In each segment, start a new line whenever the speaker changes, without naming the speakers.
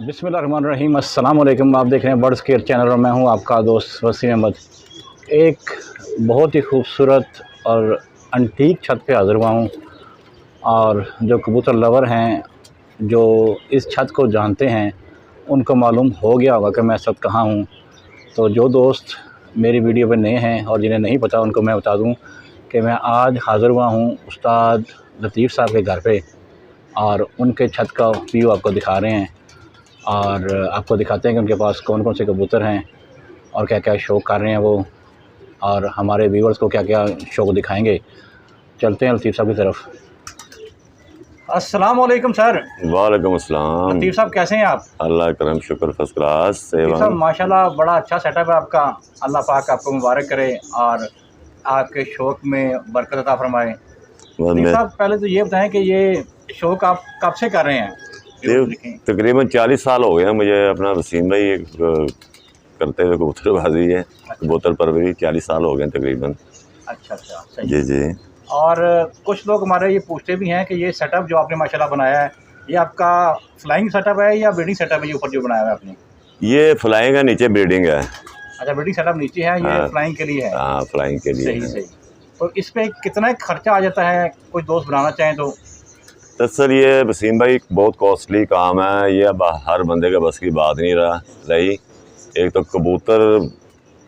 बिस्मिल्लाहिर्रहमानिर्रहीम। अस्सलाम वालेकुम। आप देख रहे हैं बर्ड्स केयर चैनल और मैं हूं आपका दोस्त वसीम अहमद। एक बहुत ही खूबसूरत और अंटीक छत पे हाज़िर हुआ हूं और जो कबूतर लवर हैं, जो इस छत को जानते हैं, उनको मालूम हो गया होगा कि मैं इस वक्त कहाँ हूँ। तो जो दोस्त मेरी वीडियो पे नए हैं और जिन्हें नहीं पता उनको मैं बता दूँ कि मैं आज हाज़िर हुआ हूँ उस्ताद लतीफ़ साहब के घर पे और उनके छत का व्यू आपको दिखा रहे हैं और आपको दिखाते हैं कि उनके पास कौन कौन से कबूतर हैं और क्या क्या शौक़ कर रहे हैं वो, और हमारे व्यूवर्स को क्या क्या शौक़ दिखाएंगे। चलते हैं लतीफ़ साहब की तरफ। अस्सलाम वालेकुम सर।
वालेकुम अस्सलाम।
लतीफ़ साहब कैसे हैं आप?
अल्लाह करम शुक्र फर्स्ट क्लास।
लतीफ़ साहब माशाल्लाह बड़ा अच्छा सेटअप है आपका। अल्लाह पाक आपको मुबारक करे और आपके शौक़ में बरकत अता फरमाए। लतीफ़ साहब पहले तो ये बताएं कि ये शौक़ आप कब से कर रहे हैं?
तकरीबन 40 साल हो गए हैं मुझे। अपना वसीम भाई करते हुए कबूतरबाजी है। कबूतर परवरी 40 साल हो गए तकरीबन।
अच्छा सही।
जी जी।
और कुछ लोग हमारे ये पूछते भी हैं कि ये सेटअप जो आपने माशाल्लाह बनाया है, ये आपका फ्लाइंग सेटअप है या ब्रीडिंग सेटअप है? ये ऊपर जो बनाया है आपने,
ये फ्लाइंग है, नीचे ब्रीडिंग है।
अच्छा, ब्रीडिंग सेटअप नीचे है, ये फ्लाइंग के लिए है।
हाँ, फ्लाइंग के लिए है।
सही। तो इस पर कितना खर्चा आ जाता है, कोई दोस्त बनाना चाहें तो?
दरअसल ये वसीम भाई बहुत कॉस्टली काम है। ये अब हर बंदे के बस की बात नहीं रही। एक तो कबूतर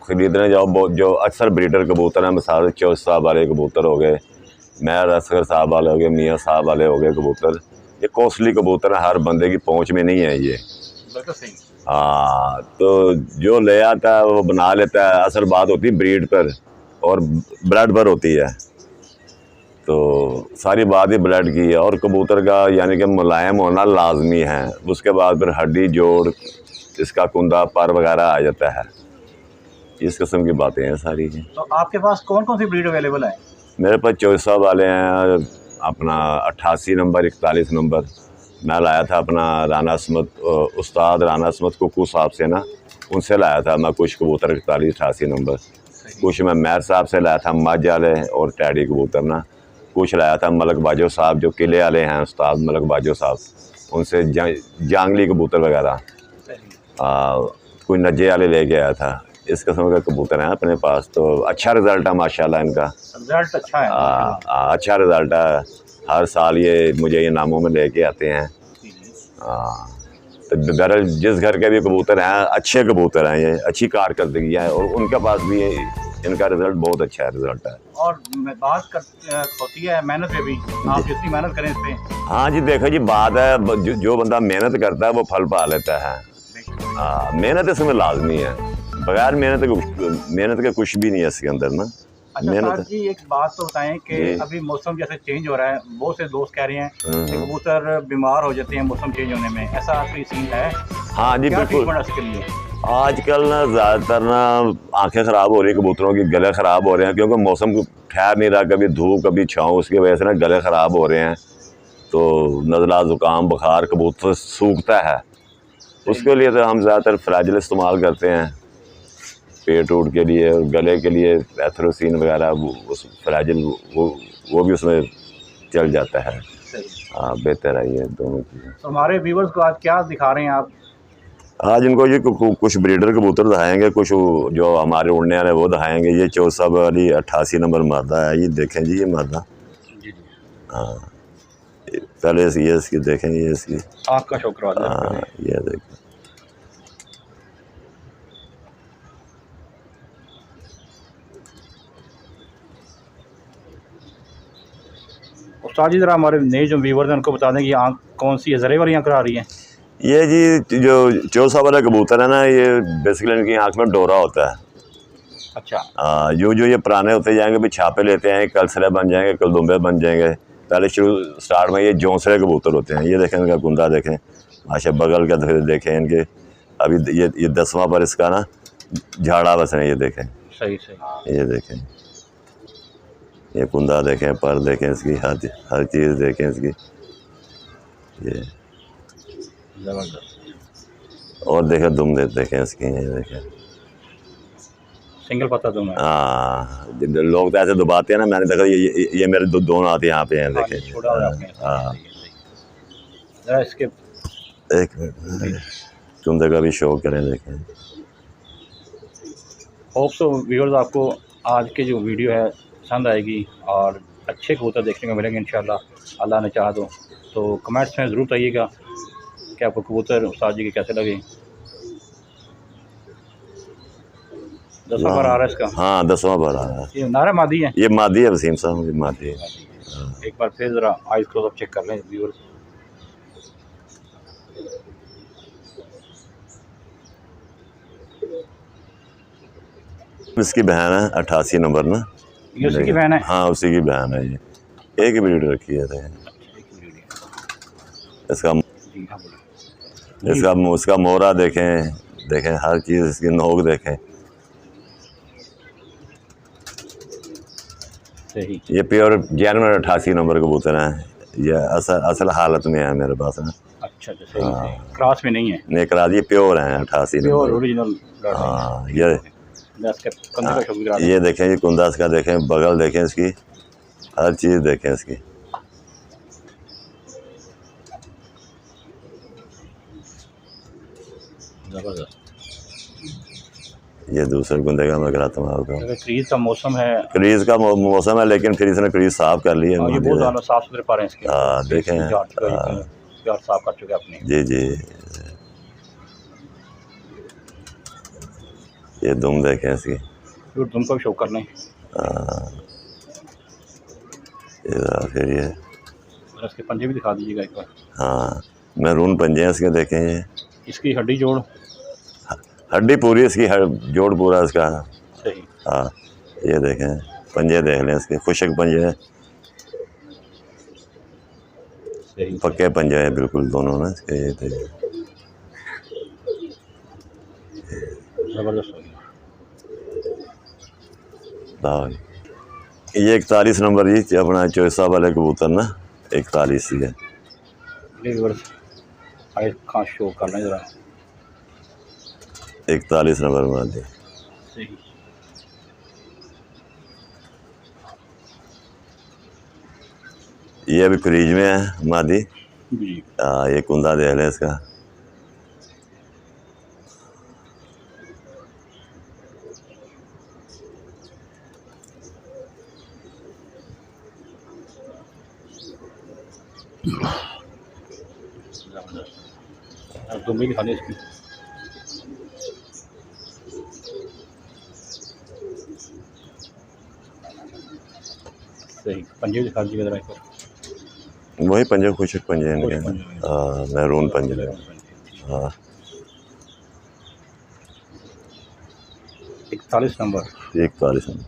ख़रीदने जाओ, जो अक्सर ब्रीडर कबूतर हैं, मिसाल चौधरी साहब वाले कबूतर हो गए, महर असगर साहब वाले हो गए, मियाँ साहब वाले हो गए कबूतर, ये कॉस्टली कबूतर हैं, हर बंदे की पहुंच में नहीं है ये।
बिल्कुल सही।
हाँ, तो जो ले आता है वो बना लेता है। असल बात होती है ब्रीड पर और ब्लड पर होती है, तो सारी बात ही ब्लड की है। और कबूतर का यानी कि मुलायम होना लाजमी है। उसके बाद फिर हड्डी जोड़, इसका कुंदा पर वगैरह आ जाता है। इस किस्म की बातें हैं सारी।
तो आपके पास कौन कौन सी ब्रीड अवेलेबल है?
मेरे पास चौसा वाले हैं, अपना 88 नंबर 41 नंबर। मैं लाया था अपना राना असमत, उस्ताद राना असमत कुकू साहब से ना, उनसे लाया था मैं कुछ कबूतर 41-88 नंबर। कुछ मैं महर साहब से लाया था मज वाले और टैडी कबूतर ना। कुछ लाया था मलक बाजो साहब जो किले वाले हैं, उस्ताद मलक बाजो साहब, उनसे जांगली कबूतर वगैरह। कोई नजे वाले लेके आया था। इस किस्म का कबूतर हैं अपने पास। तो अच्छा रिज़ल्ट है माशाल्लाह, इनका
रिज़ल्ट अच्छा है।
अच्छा रिज़ल्ट है। हर साल ये मुझे ये नामों में लेके आते हैं। तो बहरहाल जिस घर के भी कबूतर हैं, अच्छे कबूतर हैं, ये अच्छी कारकर्दगी है और उनके पास भी इनका रिज़ल्ट बहुत अच्छा रिज़ल्ट है। और
बात होती है मेहनत पे भी, आप जितनी मेहनत करें इस पर।
हाँ जी, देखो जी, बात है जो बंदा मेहनत करता है वो फल पा लेता है। मेहनत इसमें लाजमी है, बगैर मेहनत के कुछ भी नहीं है इसके अंदर ना।
अच्छा सर जी, एक बात तो बताएं कि अभी मौसम जैसे चेंज हो रहा है, बहुत से दोस्त कह रहे हैं कि कबूतर बीमार हो जाते हैं मौसम चेंज होने में, ऐसा कोई सीन है?
हाँ जी, बिल्कुल।
इसके लिए
आजकल ना ज़्यादातर ना आंखें ख़राब हो रही है कबूतरों की, गले ख़राब हो रहे हैं, क्योंकि मौसम ठहर नहीं रहा, कभी धूप कभी छाँव, उसकी वजह से ना गले ख़राब हो रहे हैं। तो नज़ला ज़ुकाम बुखार कबूतर सूखता है। उसके लिए तो हम ज़्यादातर फ्लैजिल इस्तेमाल करते हैं पेट ऊट के लिए, और गले के लिए एथरोसिन वगैरह, उस फ्लैजिल वो भी उसमें चल जाता है। हाँ, बेहतर है ये दोनों चीज़ें।
तो हमारे व्यूवर्स को आज क्या दिखा रहे हैं आप?
आज इनको ये कुछ ब्रीडर कबूतर दिखाएंगे, कुछ जो हमारे उड़ने वाले वो दिखाएंगे। ये चौसा वाली 88 नंबर मादा है, ये देखें जी, ये मादा। हाँ, पहले ये इसकी देखें, ये इसकी
आँख का शौक करवा।
हाँ, ये देखें।
उस्ताद जी ज़रा हमारे नए जो व्यूवर्स हैं उनको बता दें कि आँख कौन सी है, ज़रे वाली आँख आ रही है?
ये जी जो चौसा वाला कबूतर है ना, ये बेसिकली इनकी आँख में डोरा होता है।
अच्छा।
जो ये पुराने होते जाएंगे भी छापे लेते हैं, कलसरे बन जाएंगे, कलदुम्बे बन जाएंगे। पहले स्टार्ट में ये जौंसरे कबूतर होते हैं। ये देखें इनका कुंदा देखें, माशा बगल का देखें इनके। अभी ये 10वां पर इसका ना झाड़ा बस है, ये देखें।
सही।
ये देखें, ये कुंदा देखें, पर देखें इसकी, हर चीज़ देखें इसकी। ये
जबरदस्त।
और देखें दुम देखें इसकी, ये देखें
सिंगल पत्ता दुम है।
हाँ, लोग तो ऐसे दबाते हैं ना, मैंने देखा ये मेरे दोनों हाथ यहाँ पे हैं, देखें। हाँ,
इसके
एक मिनट। कुंदे का भी शौक करें, देखें।
होप सो व्यूअर्स आपको आज की जो वीडियो है पसंद आएगी और अच्छे कबूतर देखने को मिलेंगे इंशाल्लाह, अल्लाह ने चाहा तो कमेंट्स में ज़रूर बताइएगा कि आपको कबूतर उस्ताद जी के कैसे लगे। 10वां बार आ रहा है इसका।
हाँ 10वां बार आ रहा है।
ये नारा मादी है,
ये मादी है वसीम साहब, ये मादी है।
एक बार फिर ज़रा आइज क्लोज अप चेक कर लें व्यूअर्स।
इसकी बहन है 88 नंबर ना,
ये उसी की बहन है।
हाँ उसी की बहन है, ये एक ही ब्रीड रखी है। इसका उसका मोरा देखें, हर चीज़ इसकी नोक देखें।
सही। ये
प्योर जेन्युइन 88 नंबर कबूतर हैं। ये असल हालत में है मेरे पास ना।
अच्छा सही। क्रॉस में नहीं है?
नहीं क्रॉस, ये प्योर हैं 88 नंबर,
ओरिजिनल।
हाँ
ये
देखें, ये कुंदा इसका देखें, बगल देखें इसकी, हर चीज़ देखें इसकी।
ज़बरदस्त।
ये दूसरे कुंदे का मैं कराता हूँ आपको।
क्रीज का मौसम है,
क्रीज का मौसम है, लेकिन फिर इसने क्रीज साफ कर ली है।
ये बहुत ज़्यादा साफ सुथरे पा रहे हैं इसके।
हाँ देखें,
यार साफ कर चुके अपने।
जी जी। ये दुम देखें इसकी,
दुम को शो कर लें।
फिर ये
इसके पंजे भी दिखा दीजिएगा एक बार।
हाँ मैरून पंजे हैं इसके, देखें। ये
इसकी हड्डी जोड़,
हड्डी पूरी इसकी, जोड़ पूरा इसका।
सही।
हाँ ये देखें, पंजे देख लें इसके, खुशक पंजे हैं, पक्के पंजे हैं बिल्कुल दोनों ना इसके। ये देखें,
ज़बरदस्त हो गया।
ये 41 नंबर जी अपना चौसा वाले कबूतर ना, 41 ही है।
कहाँ शो कर लें ज़रा।
41 नंबर मादी।
सही।
ये अभी फ्रीज में है मादी। ये कुंदा देख लें इसका।
दुम भी दिखा दें इसकी। सही। पंजे दिखा दीजिएगा ज़रा एक बार।
वही पंजे, खुशक पंजे हैं इनके, मैरून पंजे। हाँ
41 नंबर।
41 नंबर,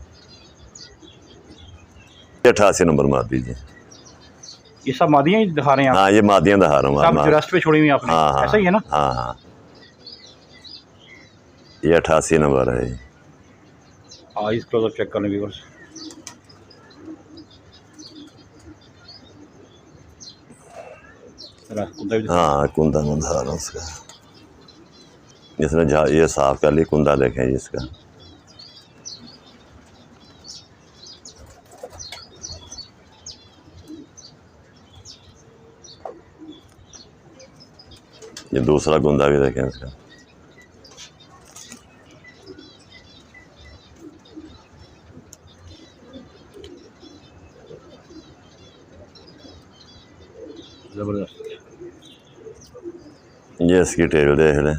88 नंबर मार दीजिए।
ये सब मादियाँ ही दिखा रहे हैं आप?
हाँ ये मादियाँ दिखा रहा हूँ।
सब रेस्ट पे छोड़ी हुई आपने?
हाँ
ऐसा ही है ना?
हाँ हाँ ये 88 नंबर है।
आइज क्लोज चेक कर लें व्यूअर्स।
हाँ कुंदा में दिखा रहा हूँ उसका, जिसने ये साफ कर ली, कुंदा देखें इसका। ये दूसरा कुंदा भी देखें इसका।
ज़बरदस्त।
ये इसकी टेल देख लें,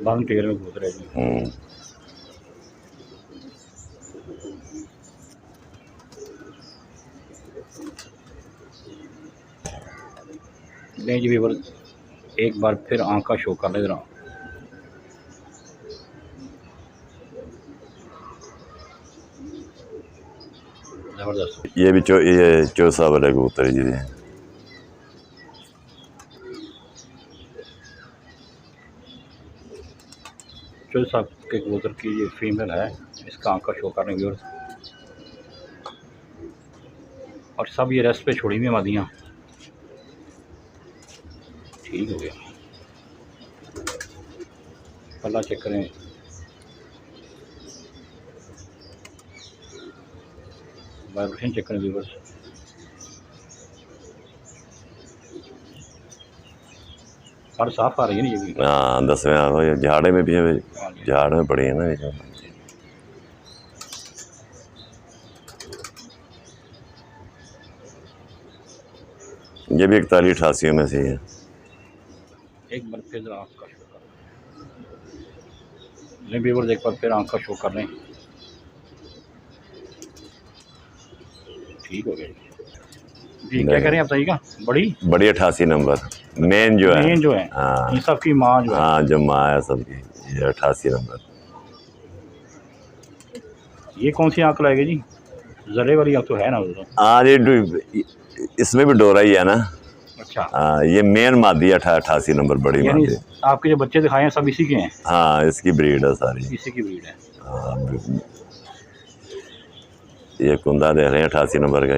बांग टेल में घूम रहे हैं। नहीं जी व्यूअर, एक बार फिर आँख का शो कर ले जरा। ज़बरदस्त।
ये भी ये चौसा वाले कबूतर जी हैं।
चौधरी साहब के कबूतर की ये फीमेल है, इसका आँख का शो कर रहे हैं व्यूअर्स। और सब ये रेस्ट पे छोड़ी हुई मादियाँ। ठीक हो गया। पल्ला चेक करें। वाइब्रेशन चेक करें व्यूअर्स। पर साफ आ रही है ना ये भी।
हाँ 10वें आ गए, झाड़े में भी है, झाड़ में पड़ी है ना ये। ये भी 41-88 में से ही है।
एक बार फिर आँख का शो कर लें व्यूअर्स, एक बार फिर आँख का शो कर लें। ठीक हो गया जी। क्या कह रहे हैं आप, बताइएगा। बड़ी
88 नंबर मेन जो है,
मेन जो है,
हाँ
इन सब की माँ जो है।
हाँ जो माँ है सबकी, ये 88 नंबर।
ये कौन सी आँख लाएगी जी? जरे वाली आँख तो है ना वो?
हाँ ये इसमें भी डोरा ही है ना।
अच्छा।
हाँ ये मेन मादी है 88 नंबर, बड़ी मादी।
आपके जो बच्चे दिखाए हैं सब इसी के हैं?
हाँ इसकी ब्रीड है सारी,
इसी की ब्रीड है।
हाँ ये कुंदा दे रहे हैं 88 नंबर का।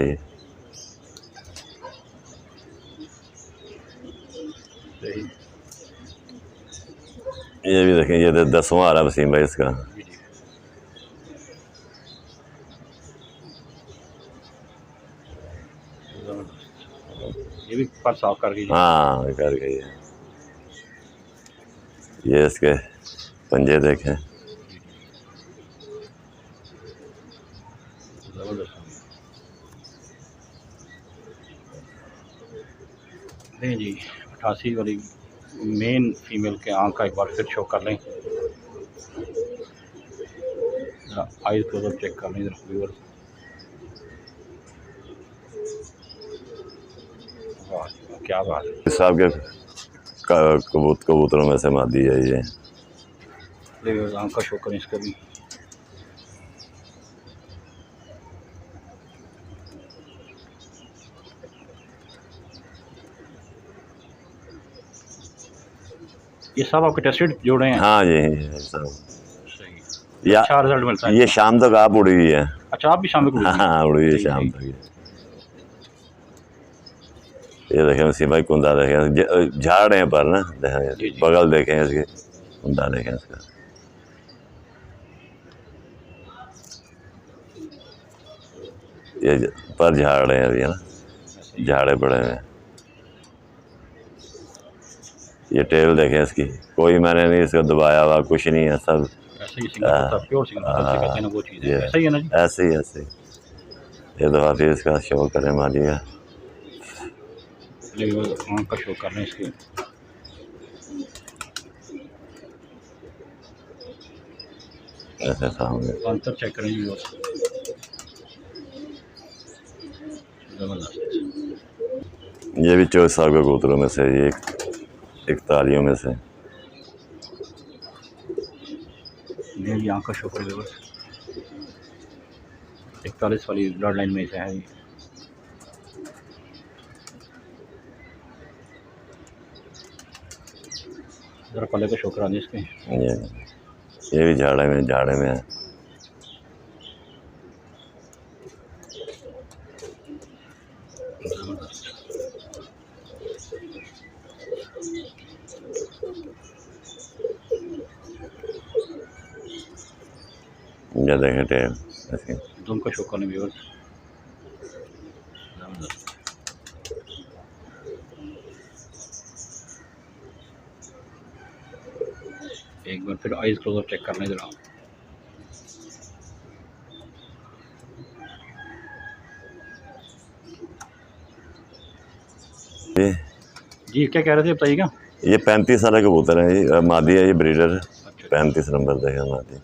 ये भी देखें, ये 10वां आ रहा वसीम भाई इसका।
ये भी पर साफ कर दीजिए।
हाँ कर गई है। ये इसके पंजे देखें,
नहीं जी। 88 वाली मेन फीमेल के आँख का एक बार फिर शो कर लें, आइज को चेक कर लें इधर व्यूअर्स। वाह क्या बात है।
साहब के कबूतरों में से मादी है ये।
आँख का शो करें इसका भी। ये सब आपके टेस्टेड जोड़े हैं?
हाँ ये सब
सही। अच्छा रिजल्ट मिलता है।
ये शाम तक आप उड़ी हुई है।
अच्छा आप भी शाम को?
हाँ उड़ी हुई है शाम तक। ये देखें वसीम भाई कुंदा देखें, झाड़ हैं पर ना, देखें बगल देखें इसके, कुंदा देखें इसका। ये पर झाड़ रहे हैं अभी है ना, झाड़े पड़े हैं। ये टेल देखें इसकी, कोई मैंने नहीं इसको दबाया हुआ, कुछ नहीं है, सब ऐसे ही ऐसे ही। ये दफा फिर इसका शो करें मालिया,
आँख का शो कर रहे हैं इसके।
ऐसे सामने
अंतर चेक करें जी। जबरदस्त।
ये भी 24 साल के कबूतरों में से, ये 41 में से।
मेरी आँख का शो कर 41 वाली ब्लड लाइन में से है। जरा पहले का शो करा दें इसके।
ये भी झाड़े में है। ये देखें टेल,
दुम का शो करने व्यूअर्स। एक बार फिर आइज क्लोजर चेक करने जरा। जी क्या कह रहे थे बताइएगा।
ये 35 साल के कबूतर है, ये मादी है, ये ब्रीडर है। 35 नंबर देखें मादी।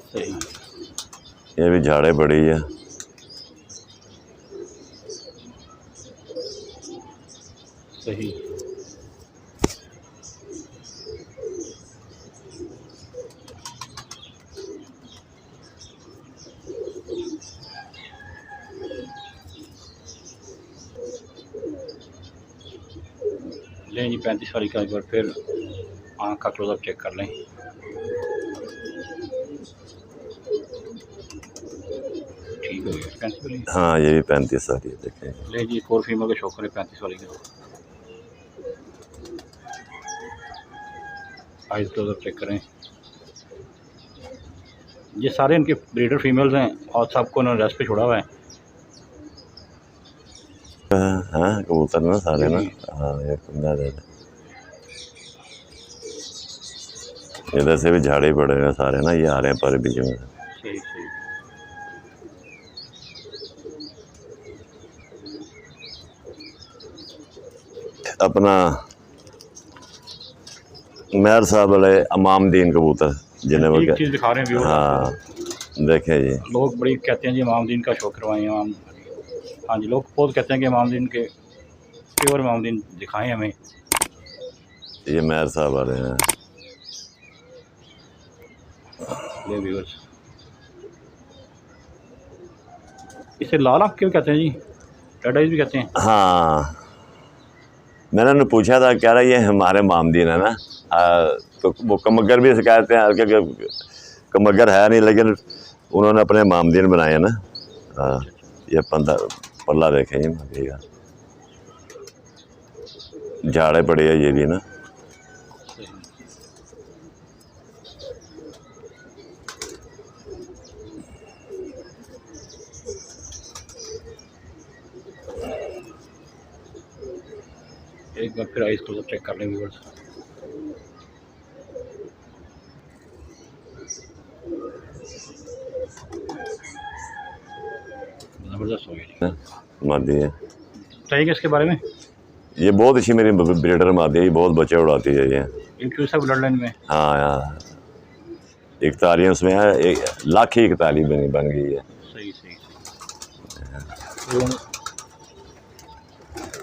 सही।
ये भी झाड़े पड़ी है।
सही। लें जी 35 वाली का एक बार फिर आँख का क्लोजअप चेक कर लें। ठीक हो गया 35 वाली।
हाँ ये भी 35 वाली है देखें।
ले जी एक और फीमेल का शौक करें 35 वाली का। आइज क्लोजअप चेक करें। ये सारे इनके ब्रीडर फीमेल्स हैं और सबको उन्होंने रेस्ट पे छोड़ा हुआ है।
हाँ कबूतर ना सारे ना। हाँ ये कुंदा दे दे। इधर से भी झाड़े पड़े हैं सारे ना, ये आ रहे हैं पर बीच में।
ठीक ठीक।
अपना मेहर साहब वाले इमामदीन कबूतर जिन्हें वो
एक चीज़ दिखा रहे हैं व्यूअर्स।
हाँ देखें जी,
लोग बड़ी कहते हैं जी इमामदीन का शो करवाएं इमाम। हाँ जी, लोग बहुत कहते हैं कि इमामदीन के प्योर इमामदीन दिखाएं हमें।
ये मेहर साहब वाले हैं।
ले व्यूअर्स, इसे लाल आँख क्यों कहते हैं जी? रेड आइज भी कहते हैं।
हाँ मैंने उन्हें पूछा था, कह रहा ये हमारे मामदीन है ना। तो वो कमगर भी कहते हैं, क्योंकि कमगर है नहीं लेकिन उन्होंने अपने मामदीन बनाए हैं ना। हाँ ये पल्ला देखें ये मगेगा, झाड़े पड़े है ये भी ना।
एक बार फिर आइस क्लोजअप चेक कर लें व्यूअर्स। ज़बरदस्त हो गया जी।
मादी है
बताइएगा इसके बारे में।
ये बहुत अच्छी मेरी ब्रीडर मादी है, ये बहुत बच्चे उड़ाती है ये।
इंक्लूसिव ब्लड लाइन में।
हाँ यार 41 उसमें है, 1,41,000 बन गई है।
सही सही सही। तो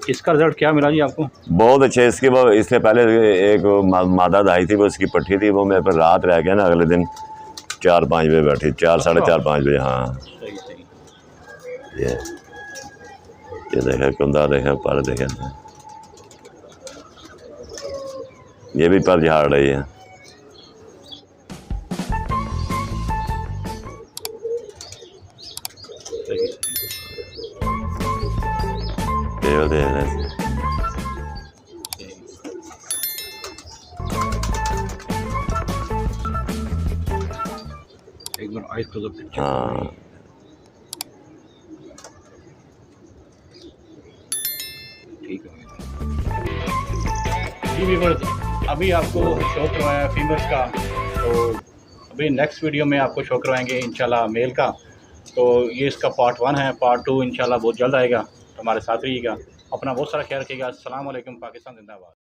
इसका रिजल्ट क्या मिला जी आपको?
बहुत अच्छे। इससे पहले एक मादा दाई थी, वो इसकी पट्टी थी, वो मेरे पर रात रह गया ना, अगले दिन 4-5 बजे बैठी, 4 साढ़े 4-5 बजे। हाँ
सही सही।
ये देखे कुंदा देखे पर देखे, ये भी पर झाड़ रही है।
सही सही।
ये देख रहे हैं।
एक बार आइस क्लोजअप चेक।
हाँ
ठीक है जी व्यूअर्स, अभी आपको शो करवाया फीमेल्स का, तो अभी नेक्स्ट वीडियो में आपको शो करवाएंगे इंशाल्लाह मेल का। तो ये इसका पार्ट 1 है, पार्ट 2 इंशाल्लाह बहुत जल्द आएगा, तो हमारे साथ रहिएगा। अपना बहुत सारा ख्याल रखिएगा। अस्सलाम वालेकुम, पाकिस्तान जिंदाबाद।